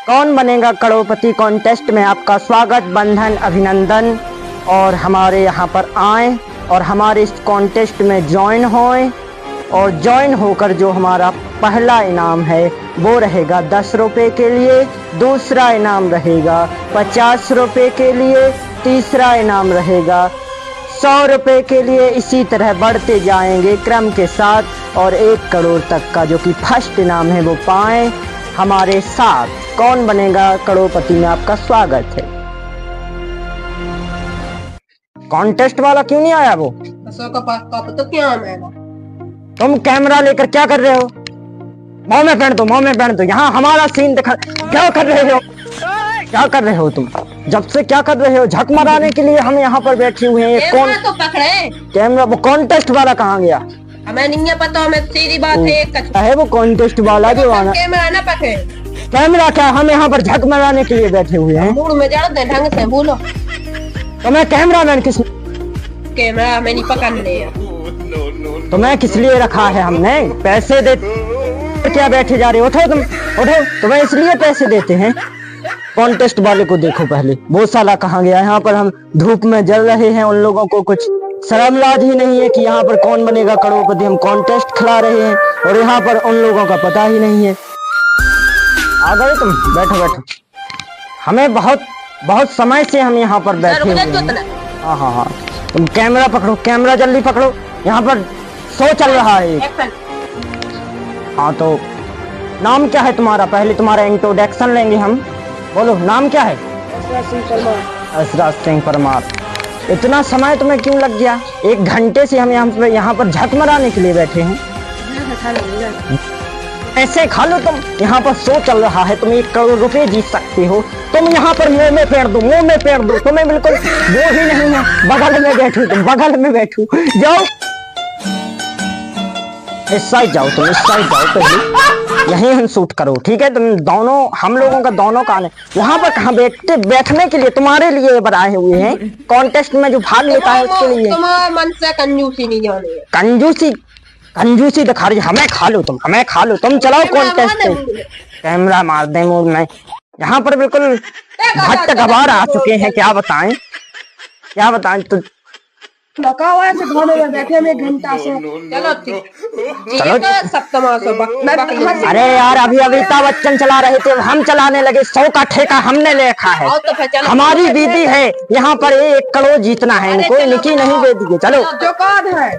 कौन बनेगा करोड़पति कॉन्टेस्ट में आपका स्वागत, बंधन, अभिनंदन। और हमारे यहाँ पर आएँ और हमारे इस कॉन्टेस्ट में ज्वाइन होएं और ज्वाइन होकर जो हमारा पहला इनाम है वो रहेगा 10 रुपये के लिए, दूसरा इनाम रहेगा 50 रुपये के लिए, तीसरा इनाम रहेगा 100 रुपये के लिए। इसी तरह बढ़ते जाएंगे क्रम के साथ और 1 करोड़ तक का जो कि फर्स्ट इनाम है वो पाएं हमारे साथ। कौन बनेगा करोड़पति में आपका स्वागत है। कॉन्टेस्ट वाला क्यों नहीं आया वो? तो क्या आएगा? तुम कैमरा लेकर क्या कर रहे हो? मुंह में पहन दो, मुंह में पहन दो। यहाँ हमारा सीन दिखा। क्या कर रहे हो? क्या कर रहे हो तुम? जब से क्या कर रहे हो? झक मराने के लिए हम यहाँ पर बैठे हुए हैं। कौन तो पकड़े कैमरा? वो कॉन्टेस्ट वाला कहाँ गया? हमें नहीं पता, हमें सीधी बात है वो कॉन्टेस्ट वाला जो आना। कैमरा ना पकड़े। कैमरा क्या? हम यहाँ पर झक मराने के लिए बैठे हुए हैं। मूड में जड़ दे, ढंग से बोलो। तुम्हें कैमरा मैन किस? कैमरा हमें नहीं पकड़ने। तुम्हें किस लिए रखा है हमने? पैसे दे क्या बैठे जा रहे हो? उठो तुम, उठो। तुम्हें इसलिए पैसे देते हैं। कॉन्टेस्ट वाले को देखो पहले, वो साला कहाँ गया? यहाँ पर हम धूप में जल रहे हैं, उन लोगों को कुछ शर्म लाज ही नहीं है कि यहाँ पर कौन बनेगा करोड़पति। हम कॉन्टेस्ट खिला रहे हैं और यहाँ पर उन लोगों का पता ही नहीं है। आ गए तुम? बैठो बैठो। हमें बहुत समय से हम यहाँ पर बैठे हुए हैं। हाँ हाँ हाँ, तुम कैमरा पकड़ो, कैमरा जल्दी पकड़ो। यहाँ पर शो चल रहा है। हाँ तो नाम क्या है तुम्हारा? पहले तुम्हारा इंट्रोडक्शन लेंगे हम। बोलो नाम क्या है? असराज सिंह परमार। इतना समय तुम्हें क्यों लग गया? 1 घंटे से हम यहाँ पर झक मराने के लिए बैठे हैं। ऐसे खा लो तुम। यहाँ पर शो चल रहा है, तुम 1 करोड़ रुपए जीत सकते हो। तुम यहाँ पर मुंह में फेर दो, मुंह में फेर दो। तुम्हें बिल्कुल वो ही नहीं है। बगल में बैठो तुम, बगल में बैठो। जाओ इस साइड जाओ, तुम इस साइड जाओ पहले। यहीं हम शूट करो, ठीक है? तुम दोनों, हम लोगों का दोनों का वहाँ पर कहाँ बैठने के लिए तुम्हारे लिए बनाए हुए हैं। कॉन्टेस्ट में जो भाग लेता है उसके लिए। मन से कंजूसी नहीं जाने। कंजूसी दिखा रही। हमें खा लो तुम, हमें खा लो तुम। चलाओ कॉन्टेस्ट। कैमरा मार दे मुंह में। यहाँ पर बिल्कुल भट्ट गवार आ चुके हैं। क्या बताएं, क्या बताएं? तो लगा हुआ है घोड़े में बैठे में घंटा से। चलो अरे यार, अभी अमिताभ बच्चन चला रहे थे, हम चलाने लगे। 100 का ठेका हमने ले रखा है। हमारी दीदी है यहाँ पर 1 करोड़ जीतना है इनको। निकी नहीं दे दी। चलो जो कौन है?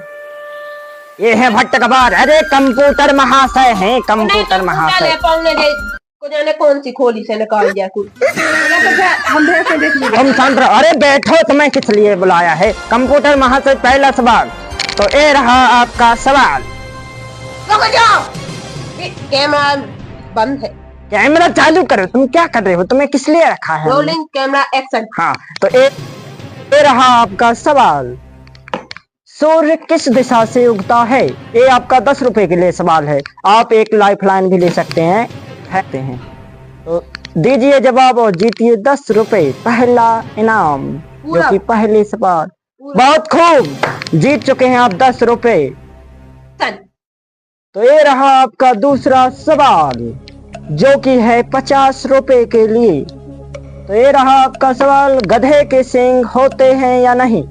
ये है भट्ट गवार। अरे कंप्यूटर महाशय हैं, कंप्यूटर महाशय। जाने कौन सी खोली से निकाल दिया कुछ। तुम शांत रहो। अरे बैठो, तुम्हें किस लिए बुलाया है? कंप्यूटर महाशय, पहला सवाल तो ये रहा आपका सवाल। कैमरा बंद है। कैमरा चालू करो। तुम क्या कर रहे हो? तुम्हें किस लिए रखा है? Rolling camera action. हाँ तो ये रहा आपका सवाल। सूर्य किस दिशा से उगता है? ये आपका 10 रुपए के लिए सवाल है। आप एक लाइफलाइन भी ले सकते हैं। तो दीजिए जवाब और जीतिए 10 रुपए, पहला इनाम जो कि पहले सवाल। बहुत खूब, जीत चुके हैं आप 10 रुपए। तो ये रहा आपका दूसरा सवाल जो कि है 50 रुपए के लिए। तो ये रहा आपका सवाल। गधे के सींग होते हैं या नहीं?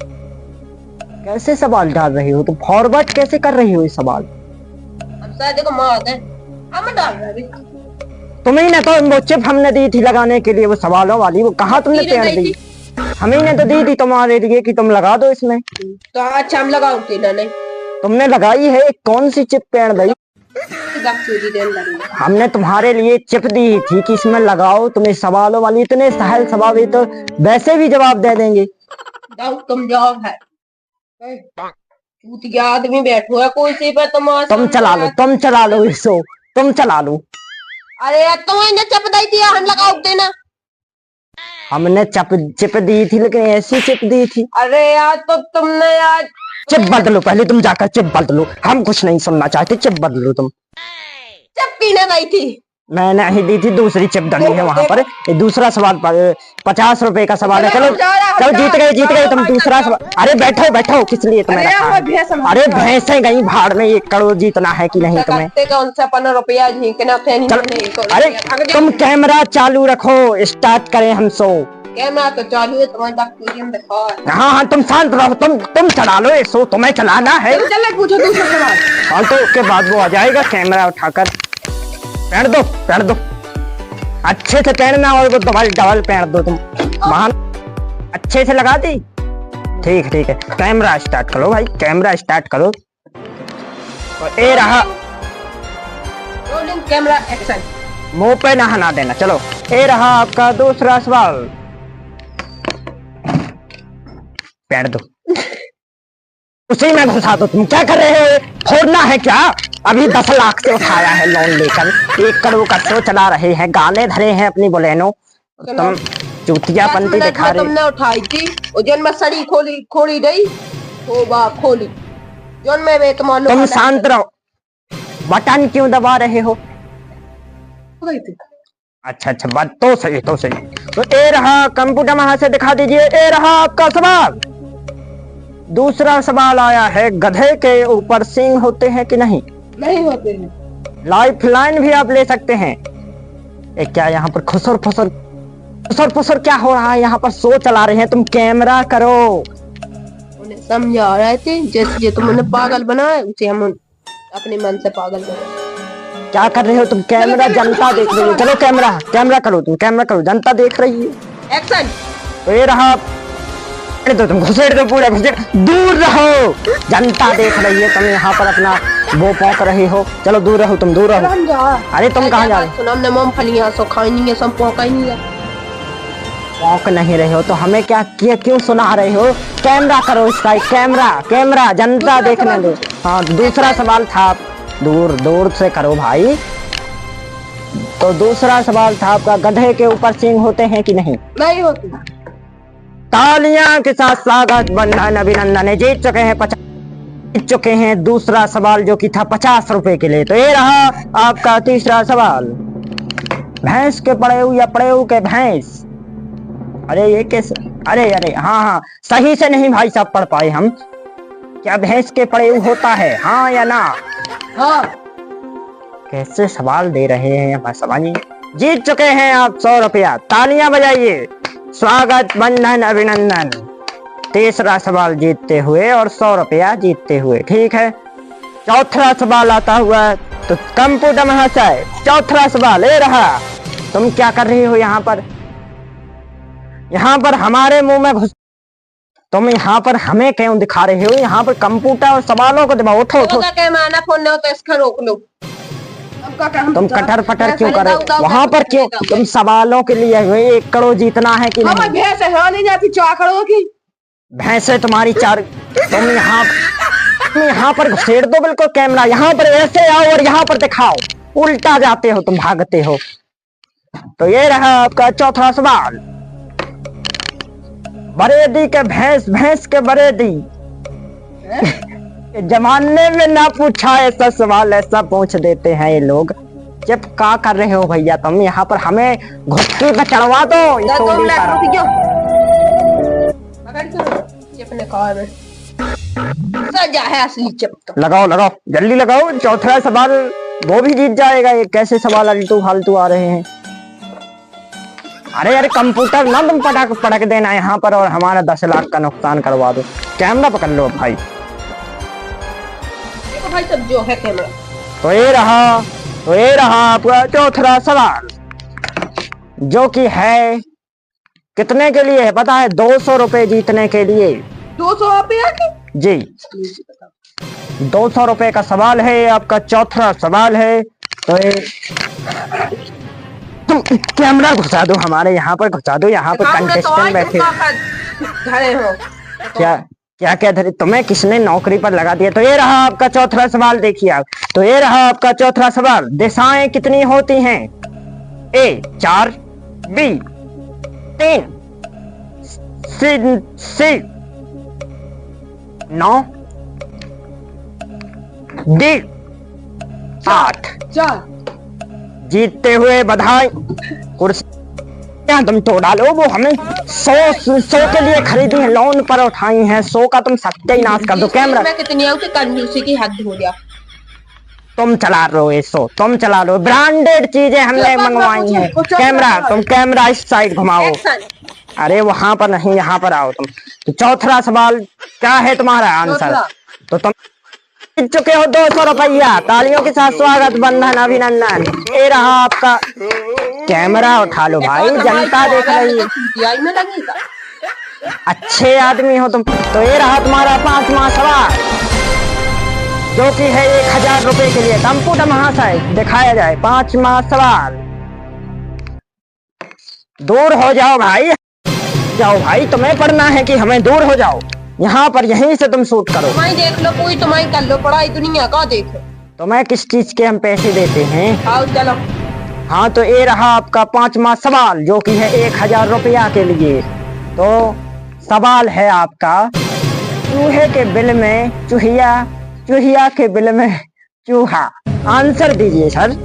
कैसे सवाल डाल रही हो तुम? फॉरवर्ड कैसे कर रही हो ये सवाल? देखो मार दे, हम डाल रहे। तुम्ही ने तो वो चिप हमने दी थी लगाने के लिए, वो सवालों वाली, वो कहाँ तुमने पेड़ दी? हमें ने तो दी थी तुम्हारे लिए कि तुम लगा दो इसमें। तो अच्छा हम लगाओगे ना? नहीं तुमने लगाई है। कौन सी चिप पेड़ दी? हमने तुम्हारे लिए चिप दी थी कि इसमें लगाओ। तुम्हें सवालों वाली इतने सहल सवाल है तो वैसे भी जवाब दे देंगे। तुम जवाब है आदमी बैठो है कोई सी पर। तुम चला लो, तुम चला लो इसो, तुम चला लो। अरे यार तुम्हें चिप दी थी, हम लगाओगे ना? हमने चिप दी थी लेकिन ऐसी चिप दी थी। अरे यार तो तुमने यार चिप बदलो पहले। तुम जाकर चिप बदलो, हम कुछ नहीं सुनना चाहते। चिप बदलो तुम। चिप पीने दी थी। मैंने ही दी थी, दूसरी चिप डली है वहां पर। ये दूसरा सवाल 50 रुपए का सवाल है। चलो चलो, जीत गए तुम। दूसरा सवाल। अरे बैठो बैठो, किस लिए तुम्हें रखा है? अरे भैंसे गई भाड़ में, 1 करोड़ जीतना है कि नहीं तुम्हें? चलो, अरे तुम कैमरा चालू रखो, स्टार्ट करें हम शो। कैमरा तो चालू है, तुम्हारे दिखा। हाँ हाँ, तुम शांत रहो, तुम चला लो ये शो, तुम्हें चलाना है। चलो पूछो दूसरा सवाल। हाँ, तो उसके बाद वो आ जाएगा कैमरा उठाकर। पहन दो अच्छे से पहनना, और वो डबल पहन दो तुम। महान अच्छे से लगा दी। ठीक है, कैमरा स्टार्ट करो भाई, कैमरा स्टार्ट करो। तो ये रहा रोलिंग कैमरा एक्शन। मुंह पे नहाना देना। चलो, ये रहा आपका दूसरा सवाल। पहन दो, उसी में घुसा दो। तुम क्या कर रहे हो? फोड़ना है क्या? अभी 10 लाख से उठाया है लोन लेकर, 1 करोड़ का शो चला रहे हैं, गाने धरे हैं अपनी बोलेनो। तुम चूतियापंती दिखा रहे। तुमने उठाई थी और जन में सड़ी खोली गई, ओ बा खोली जन में तुम शांत रहो। बटन क्यों दबा रहे हो? अच्छा, बात तो सही। तो ये रहा, कंप्यूटर वहां से दिखा दीजिए। ये रहा आपका सवाल। दूसरा सवाल आया है, गधे के ऊपर सींग होते हैं कि नहीं? नहीं होते हैं। लाइफ लाइन भी आप ले सकते हैं। क्या यहाँ पर खुसर फुसर क्या हो रहा है? यहाँ पर शो चला रहे हैं, तुम कैमरा करो। उन्हें समझा रहे थे, जैसे तुमने पागल बनाया उसे हम अपने मन से पागल बनाए। क्या कर रहे हो तुम? कैमरा, जनता देख रही है। चलो कैमरा करो, तुम कैमरा करो, जनता देख रही है। एक्शन। तो ये रहा, तो तुम घुसेड़ दो, पूरा घुसेड़, दूर रहो, जनता देख रही है। तुम यहाँ पर अपना वो पौंक रहे हो। चलो दूर रहो, तुम दूर रहो। अरे तुम कहाँ जा रहे हो? हमने मूंगफलियां सो खाई नहीं है, सब पौंका ही नहीं है। पौंक नहीं रहे हो तो हमें क्या क्यों सुना रहे हो? कैमरा करो इसका, कैमरा जनता देखने दो। हाँ, दूसरा सवाल था, दूर से करो भाई। तो दूसरा सवाल था आपका, गधे के ऊपर सींग होते हैं कि नहीं? नहीं होते। तालियां के साथ स्वागत, बंधन अभिनंदन। जीत चुके हैं दूसरा सवाल, जो कि था 50 रुपए के लिए। तो ये रहा आपका तीसरा सवाल। भैंस के पड़ेऊ या पड़ेऊ के भैंस? अरे ये कैसे? अरे हाँ, सही से नहीं भाई साहब पढ़ पाए हम। क्या भैंस के पड़ेऊ होता है, हाँ या ना? हाँ। कैसे सवाल दे रहे हैं समझिए। जीत चुके हैं आप 100 रुपया, तालियां बजाइए। स्वागत, बंधन अभिनंदन। तीसरा सवाल जीतते हुए और 100 रुपया जीतते हुए। ठीक है, चौथा सवाल आता हुआ तो कंप्यूटर महाशय, चौथा सवाल ये रहा। तुम क्या कर रहे हो यहाँ पर हमारे मुंह में घुस। तुम यहाँ पर हमें क्यों दिखा रहे हो? यहाँ पर कंप्यूटर और सवालों को दबाओ। उठो। फोन तो इसका रोक लो। तुम कटर पटर क्यों कर रहे हो वहाँ पर? क्यों? तुम सवालों के लिए 1 करोड़ जीतना है कि नहीं? भैंस नहीं जाती 4 करोड़ की। भैंसे तुम्हारी 4। तुम यहाँ पर घुसेड़ दो बिल्कुल कैमरा। यहाँ पर ऐसे आओ और यहाँ पर दिखाओ, उल्टा जाते हो तुम, भागते हो। तो ये रहा आपका चौथा सवाल। बरेदी के भैंस के बरेदी। जमाने में ना पूछा ऐसा सवाल, ऐसा पूछ देते हैं ये लोग। जब क्या कर रहे हो भैया तुम? यहाँ पर हमें घुट्टी पे चढ़वा दो। सजा है असली चिप। लगाओ जल्दी लगाओ। चौथा सवाल वो भी जीत जाएगा। ये कैसे सवाल अल्टू फालतू आ रहे हैं? अरे कंप्यूटर ना तुम पटक देना यहाँ पर और हमारा 10 लाख का नुकसान करवा दो। कैमरा पकड़ लो भाई। भाई सब जो है कैमरा। तो ये रहा आपका चौथा सवाल, जो कि है कितने के लिए है पता है? 200 रुपए जीतने के लिए। 200 रुपया जी, 200 रुपए का सवाल है आपका, चौथा सवाल है। तो तुम कैमरा घुसा दो हमारे यहाँ पर, घुसा दो। यहाँ पर कंटेस्टेंट बैठे हो। क्या धरे? तुम्हें किसने नौकरी पर लगा दिया? तो ये रहा आपका चौथा सवाल, देखिए आप। तो ये रहा आपका चौथा सवाल। दिशाएं कितनी होती हैं? A 4, B 3, C 9, D 8, जीतते हुए बधाई। कुर्सी तुम तोड़ा लो, वो हमें 100 के लिए खरीदी है, लोन पर उठाई है, 100 का तुम सत्यानाश कर दो। कैमरा मैं कितनी आऊँ कि कंजूसी की हद हो गया। तुम चला रहे हो, 100 तुम चला लो, ब्रांडेड चीजें हमने मंगवाई हैं। कैमरा तुम कैमरा इस साइड घुमाओ। अरे वहां पर नहीं, यहाँ पर आओ तुम। तो चौथा सवाल क्या है तुम्हारा आंसर? तो तुम जीत चुके हो 200 रुपया। तालियों के साथ स्वागत, बंधन, अभिनंदन। ये रहा आपका। कैमरा उठा लो भाई, जनता देख रही है। अच्छे आदमी हो तुम। तो ये रहा तुम्हारा 5वां सवाल, जो कि है 1000 रुपए के लिए। कंप्यूटर महाशय दिखाया जाए 5वां सवाल। दूर हो जाओ भाई, जाओ भाई, तुम्हें पढ़ना है कि हमें दूर हो जाओ। यहाँ पर यहीं से तुम शूट करो। तुम्हारी देख लो, कोई तुम्हारी कर लो, पढ़ाई दुनिया का देखो। तुम्हें किस चीज के हम पैसे देते हैं? आओ चलो। हाँ तो ये रहा आपका 5वां सवाल, जो कि है 1000 रुपया के लिए। तो सवाल है आपका, चूहे के बिल में चूहिया, चूहिया के बिल में चूहा। आंसर दीजिए सर।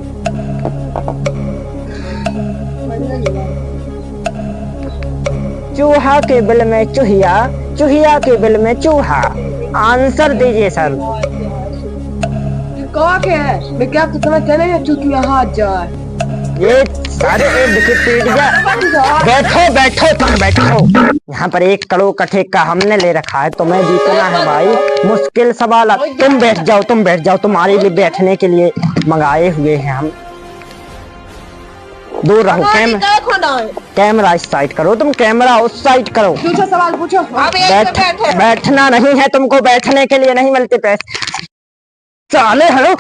चूहा के बिल में चूहिया, चूहिया के बिल में चूहा। आंसर दीजिए सर। मैं क्या तो समझ नहीं, चूंकि हाथ जाए ये सारे विकिपीडिया। बैठो बैठो तुम बैठो। यहाँ पर 1 करोड़ का ठेका हमने ले रखा है, तुम्हें जीतना है भाई। मुश्किल सवाल। तुम बैठ जाओ, तुम बैठ जाओ, तुम्हारे लिए बैठने के लिए मंगाए हुए हैं हम। दूर रहो। कैमरा इस साइड करो, तुम कैमरा उस साइड करो। पूछो सवाल पूछो। बैठना नहीं है तुमको, बैठने के लिए नहीं मिलते पैसे। साले हेलो,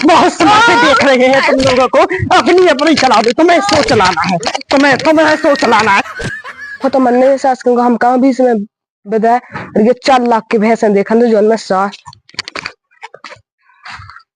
बहुत समय से देख रहे हैं तुम लोगों को। अपनी अपनी चला दो, तुम्हें सो चलाना है, तुम्हें सो चलाना है। तो मन सास हम कहाँ भी इसमें बताया 4 लाख की भैंस देखा जो